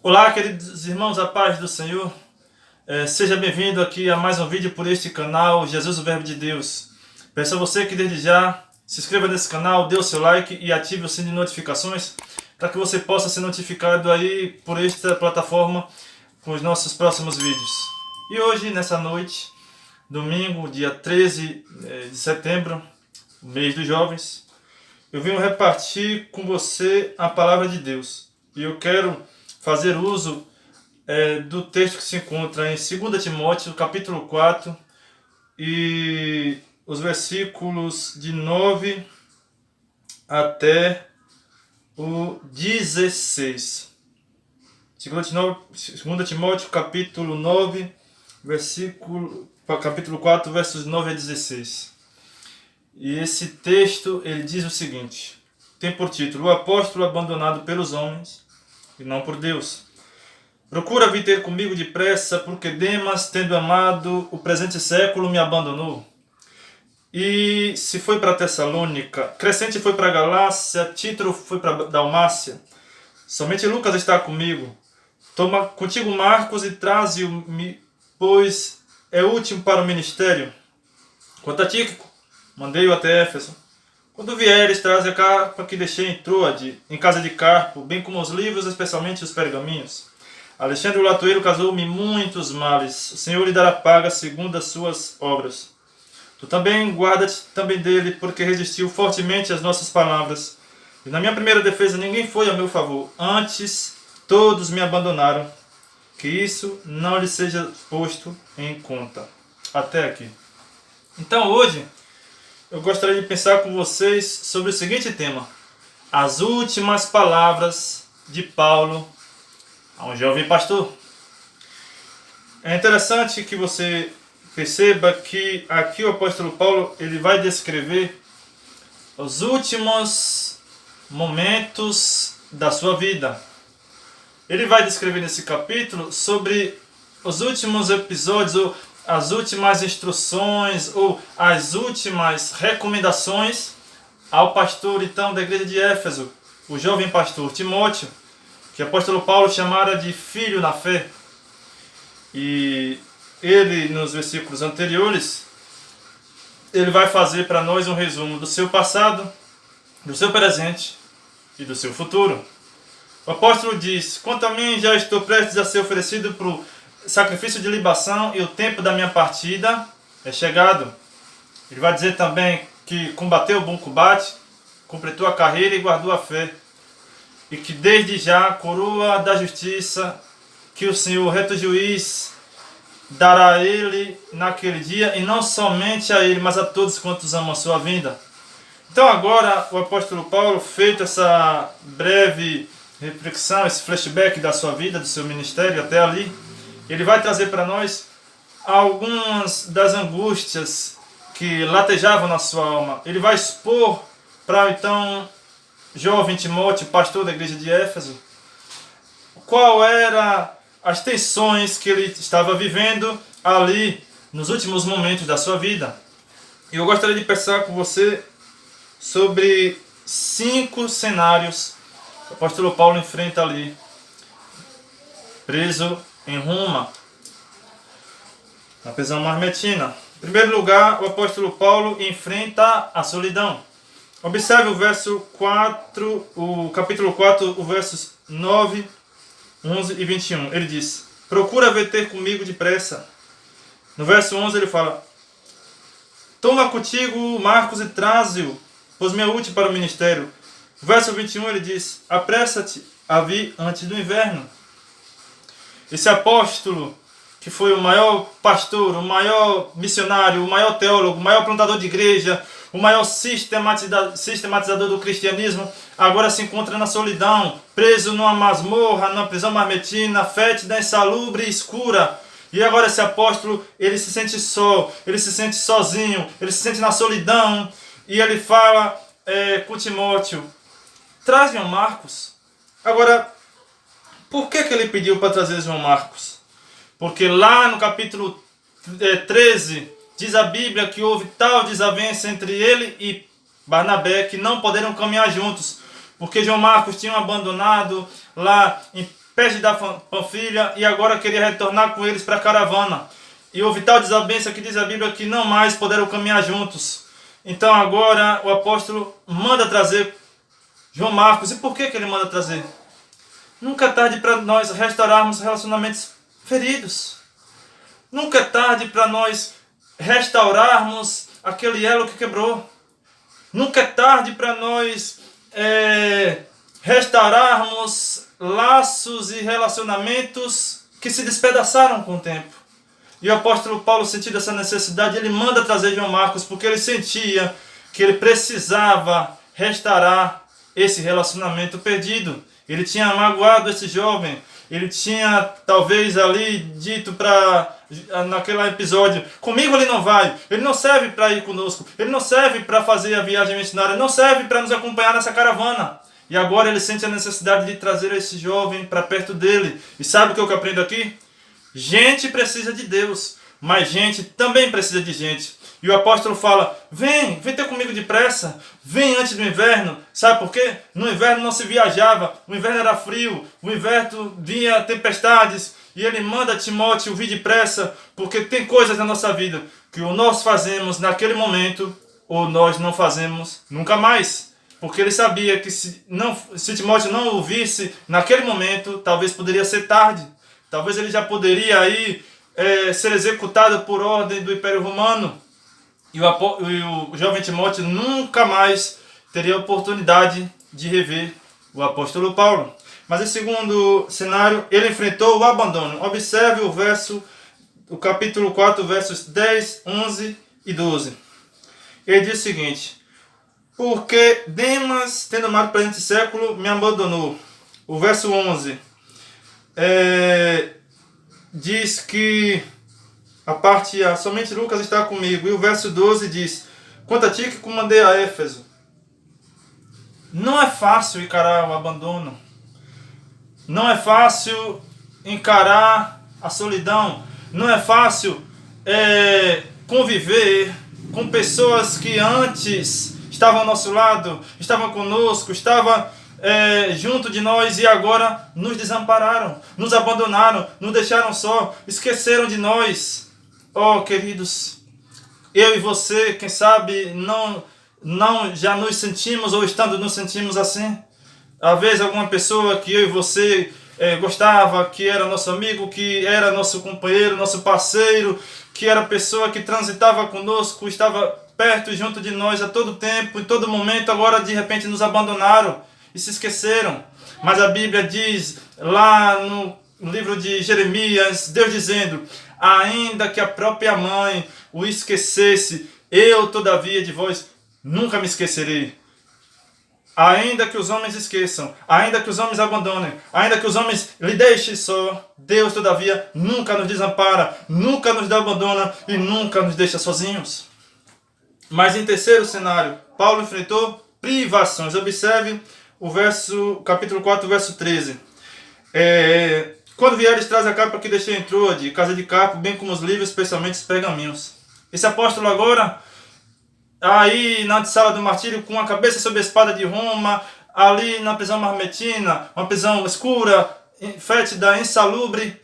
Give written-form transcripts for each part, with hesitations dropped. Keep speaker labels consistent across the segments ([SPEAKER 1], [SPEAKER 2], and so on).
[SPEAKER 1] Olá, queridos irmãos, a paz do Senhor. Seja bem-vindo aqui a mais um vídeo por este canal, Jesus o Verbo de Deus. Peço a você que desde já se inscreva nesse canal, dê o seu like e ative o sino de notificações para que você possa ser notificado aí por esta plataforma com os nossos próximos vídeos. E hoje, nessa noite, domingo, dia 13 de setembro, mês dos jovens, eu venho repartir com você a palavra de Deus. E eu quero fazer uso do texto que se encontra em 2 Timóteo, capítulo 4, e os versículos de 9 até o 16. 2 Timóteo, capítulo 9, capítulo 4, versos 9 a 16. E esse texto, ele diz o seguinte: tem por título: O apóstolo abandonado pelos homens e não por Deus. Procura vir ter comigo depressa, porque Demas, tendo amado o presente século, me abandonou. E se foi para Tessalônica, Crescente foi para Galácia, Tito foi para Dalmácia. Somente Lucas está comigo. Toma contigo Marcos e traze-o-me, pois é útil para o ministério. Quanto a Tíquico, mandei-o até Éfeso. Quando vieres, traze a capa que deixei em Troade, em casa de Carpo, bem como os livros, especialmente os pergaminhos. Alexandre o Latoeiro casou-me muitos males. O Senhor lhe dará paga segundo as suas obras. Tu também guarda-te também dele, porque resistiu fortemente às nossas palavras. E na minha primeira defesa ninguém foi a meu favor. Antes, todos me abandonaram. Que isso não lhe seja posto em conta. Até aqui. Então hoje eu gostaria de pensar com vocês sobre o seguinte tema: as últimas palavras de Paulo a um jovem pastor. É interessante que você perceba que aqui o apóstolo Paulo ele vai descrever os últimos momentos da sua vida. Ele vai descrever nesse capítulo sobre os últimos episódios, ou as últimas instruções, ou as últimas recomendações ao pastor então da igreja de Éfeso, o jovem pastor Timóteo, que o apóstolo Paulo chamara de filho na fé. E ele, nos versículos anteriores, ele vai fazer para nós um resumo do seu passado, do seu presente e do seu futuro. O apóstolo diz: quanto a mim, já estou prestes a ser oferecido para o sacrifício de libação, e o tempo da minha partida é chegado. Ele vai dizer também que combateu o bom combate, completou a carreira e guardou a fé, e que desde já a coroa da justiça que o Senhor, reto juiz, dará a ele naquele dia, e não somente a ele, mas a todos quantos amam a sua vinda. Então agora o apóstolo Paulo, feito essa breve reflexão, esse flashback da sua vida, do seu ministério até ali, ele vai trazer para nós algumas das angústias que latejavam na sua alma. Ele vai expor para então jovem Timóteo, pastor da igreja de Éfeso, qual era as tensões que ele estava vivendo ali nos últimos momentos da sua vida. E eu gostaria de pensar com você sobre 5 cenários, o apóstolo Paulo enfrenta ali, preso em Roma, na prisão mamertina. Em primeiro lugar, o apóstolo Paulo enfrenta a solidão. Observe o verso 4, o capítulo 4, os versos 9, 11 e 21. Ele diz: procura vir ter comigo depressa. No verso 11 ele fala: toma contigo Marcos e traze-o, pois me é útil para o ministério. No verso 21 ele diz: apressa-te a vir antes do inverno. Esse apóstolo, que foi o maior pastor, o maior missionário, o maior teólogo, o maior plantador de igreja, o maior sistematizador do cristianismo, agora se encontra na solidão, preso numa masmorra, numa prisão mamertina, fétida, insalubre e escura. E agora esse apóstolo, ele se sente só, ele se sente sozinho, ele se sente na solidão, e ele fala com Timóteo: traz João Marcos. Agora, por que ele pediu para trazer João Marcos? Porque lá no capítulo 13, diz a Bíblia que houve tal desavença entre ele e Barnabé que não puderam caminhar juntos, porque João Marcos tinha abandonado lá em Perge da Panfilha e agora queria retornar com eles para a caravana. E houve tal desavença que diz a Bíblia que não mais puderam caminhar juntos. Então agora o apóstolo manda trazer João Marcos. E por que ele manda trazer? Nunca é tarde para nós restaurarmos relacionamentos feridos. Nunca é tarde para nós restaurarmos aquele elo que quebrou. Nunca é tarde para nós restaurarmos laços e relacionamentos que se despedaçaram com o tempo. E o apóstolo Paulo, sentindo essa necessidade, ele manda trazer João Marcos, porque ele sentia que ele precisava restaurar esse relacionamento perdido. Ele tinha magoado esse jovem, ele tinha talvez ali dito naquele episódio: comigo ele não vai, ele não serve para ir conosco, ele não serve para fazer a viagem missionária, ele não serve para nos acompanhar nessa caravana. E agora ele sente a necessidade de trazer esse jovem para perto dele. E sabe o que eu aprendo aqui? Gente precisa de Deus, mas gente também precisa de gente. E o apóstolo fala: vem ter comigo depressa, vem antes do inverno. Sabe por quê? No inverno não se viajava, o inverno era frio, o inverno vinha tempestades. E ele manda Timóteo vir depressa, porque tem coisas na nossa vida que ou nós fazemos naquele momento, ou nós não fazemos nunca mais. Porque ele sabia que se Timóteo não o visse naquele momento, talvez poderia ser tarde. Talvez ele já poderia aí ser executado por ordem do Império Romano. E o jovem Timóteo nunca mais teria a oportunidade de rever o apóstolo Paulo. Mas em segundo cenário, ele enfrentou o abandono. Observe o capítulo 4, versos 10, 11 e 12. Ele diz o seguinte: porque Demas, tendo amado presente século, me abandonou. O verso 11 diz que a parte A, somente Lucas está comigo. E o verso 12 diz: quanto a ti que comandei a Éfeso. Não é fácil encarar o abandono. Não é fácil encarar a solidão. Não é fácil conviver com pessoas que antes estavam ao nosso lado, estavam conosco, estavam junto de nós e agora nos desampararam, nos abandonaram, nos deixaram só, esqueceram de nós. Oh, queridos, eu e você, quem sabe, não já nos sentimos ou estando nos sentimos assim. Às vezes alguma pessoa que eu e você gostava, que era nosso amigo, que era nosso companheiro, nosso parceiro, que era a pessoa que transitava conosco, estava perto e junto de nós a todo tempo, em todo momento, agora de repente nos abandonaram e se esqueceram. Mas a Bíblia diz lá no livro de Jeremias, Deus dizendo: ainda que a própria mãe o esquecesse, eu todavia de vós nunca me esquecerei. Ainda que os homens esqueçam, ainda que os homens abandonem, ainda que os homens lhe deixem só, Deus todavia nunca nos desampara, nunca nos abandona e nunca nos deixa sozinhos. Mas em terceiro cenário, Paulo enfrentou privações. Observe o capítulo 4, verso 13. Quando vieres, traz a capa que deixei em Troade, casa de Carpo, bem como os livros, especialmente os pergaminhos. Esse apóstolo agora, aí na antessala do martírio, com a cabeça sob a espada de Roma, ali na prisão marmetina, uma prisão escura, fétida, insalubre,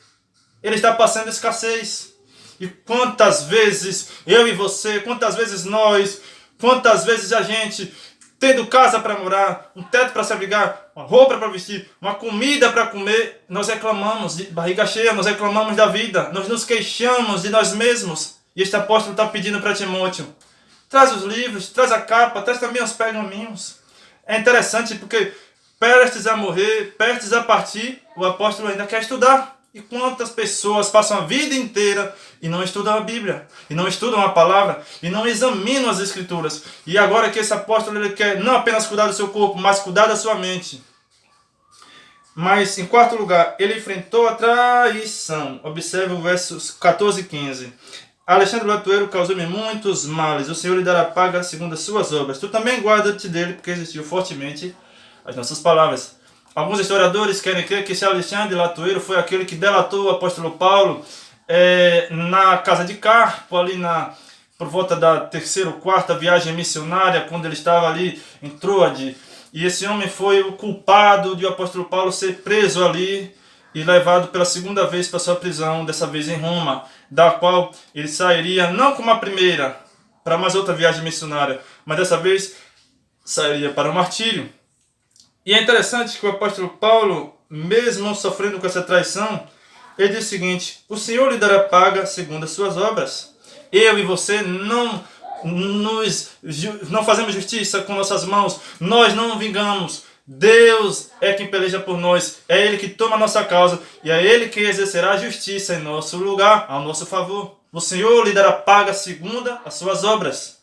[SPEAKER 1] ele está passando escassez. E quantas vezes eu e você, quantas vezes nós, quantas vezes a gente, tendo casa para morar, um teto para se abrigar, uma roupa para vestir, uma comida para comer, nós reclamamos de barriga cheia, nós reclamamos da vida, nós nos queixamos de nós mesmos. E este apóstolo está pedindo para Timóteo: traz os livros, traz a capa, traz também os pergaminhos. É interessante porque prestes a morrer, prestes a partir, o apóstolo ainda quer estudar. E quantas pessoas passam a vida inteira e não estudam a Bíblia, e não estudam a palavra, e não examinam as Escrituras. E agora que esse apóstolo ele quer não apenas cuidar do seu corpo, mas cuidar da sua mente. Mas, em quarto lugar, ele enfrentou a traição. Observe o versos 14 e 15. Alexandre Latueiro causou-me muitos males, o Senhor lhe dará paga segundo as suas obras. Tu também guarda-te dele, porque resistiu fortemente às nossas palavras. Alguns historiadores querem crer que esse Alexandre Latueiro foi aquele que delatou o apóstolo Paulo na casa de Carpo, ali por volta da terceira ou quarta viagem missionária, quando ele estava ali em Troade. E esse homem foi o culpado de o apóstolo Paulo ser preso ali e levado pela segunda vez para sua prisão, dessa vez em Roma, da qual ele sairia não como a primeira, para mais outra viagem missionária, mas dessa vez sairia para o martírio. E é interessante que o apóstolo Paulo, mesmo sofrendo com essa traição, ele diz o seguinte: o Senhor lhe dará paga segundo as suas obras. Eu e você não fazemos justiça com nossas mãos, nós não vingamos. Deus é quem peleja por nós, é Ele que toma a nossa causa e é Ele que exercerá a justiça em nosso lugar, ao nosso favor. O Senhor lhe dará paga segundo as suas obras.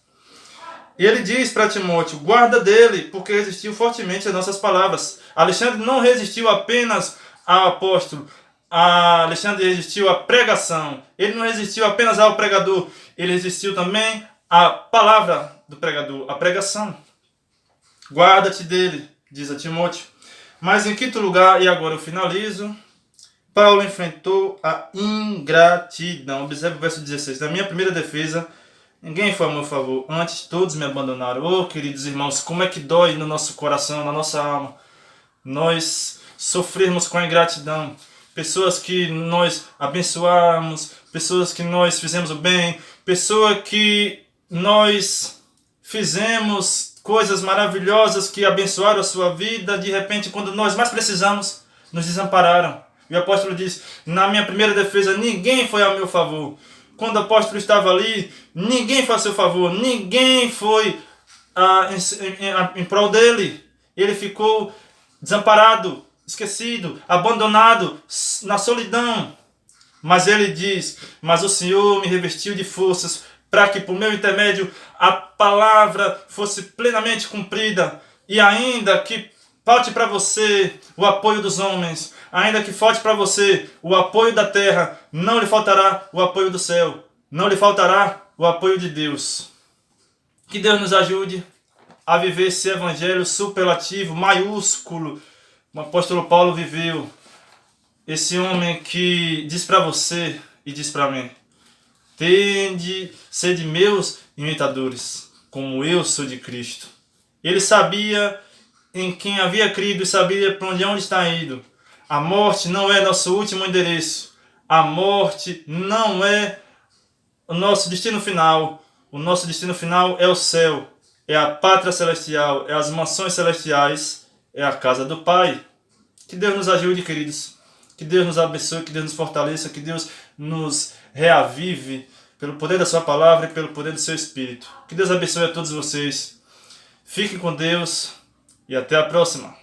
[SPEAKER 1] E ele diz para Timóteo: guarda dele, porque resistiu fortemente às nossas palavras. Alexandre não resistiu apenas ao apóstolo, Alexandre resistiu à pregação. Ele não resistiu apenas ao pregador, ele resistiu também à palavra do pregador, à pregação. Guarda-te dele, diz a Timóteo. Mas em quinto lugar, e agora eu finalizo, Paulo enfrentou a ingratidão. Observe o verso 16. Na minha primeira defesa, ninguém foi a meu favor, antes todos me abandonaram. Oh, queridos irmãos, como é que dói no nosso coração, na nossa alma, nós sofrermos com a ingratidão. Pessoas que nós abençoamos, pessoas que nós fizemos o bem, pessoas que nós fizemos coisas maravilhosas que abençoaram a sua vida, de repente, quando nós mais precisamos, nos desampararam. E o apóstolo diz: na minha primeira defesa, ninguém foi a meu favor. Quando o apóstolo estava ali, ninguém foi a seu favor, ninguém foi em prol dele. Ele ficou desamparado, esquecido, abandonado, na solidão. Mas ele diz: mas o Senhor me revestiu de forças para que por meu intermédio a palavra fosse plenamente cumprida. E ainda que falte para você o apoio dos homens, ainda que falte para você o apoio da terra, não lhe faltará o apoio do céu, não lhe faltará o apoio de Deus. Que Deus nos ajude a viver esse evangelho superlativo, maiúsculo, o apóstolo Paulo viveu. Esse homem que diz para você e diz para mim: tende ser de meus imitadores, como eu sou de Cristo. Ele sabia em quem havia crido e sabia para onde está indo. A morte não é nosso último endereço. A morte não é o nosso destino final. O nosso destino final é o céu, é a pátria celestial, é as mansões celestiais, é a casa do Pai. Que Deus nos ajude, queridos. Que Deus nos abençoe, que Deus nos fortaleça, que Deus nos reavive pelo poder da sua palavra e pelo poder do seu Espírito. Que Deus abençoe a todos vocês. Fiquem com Deus e até a próxima.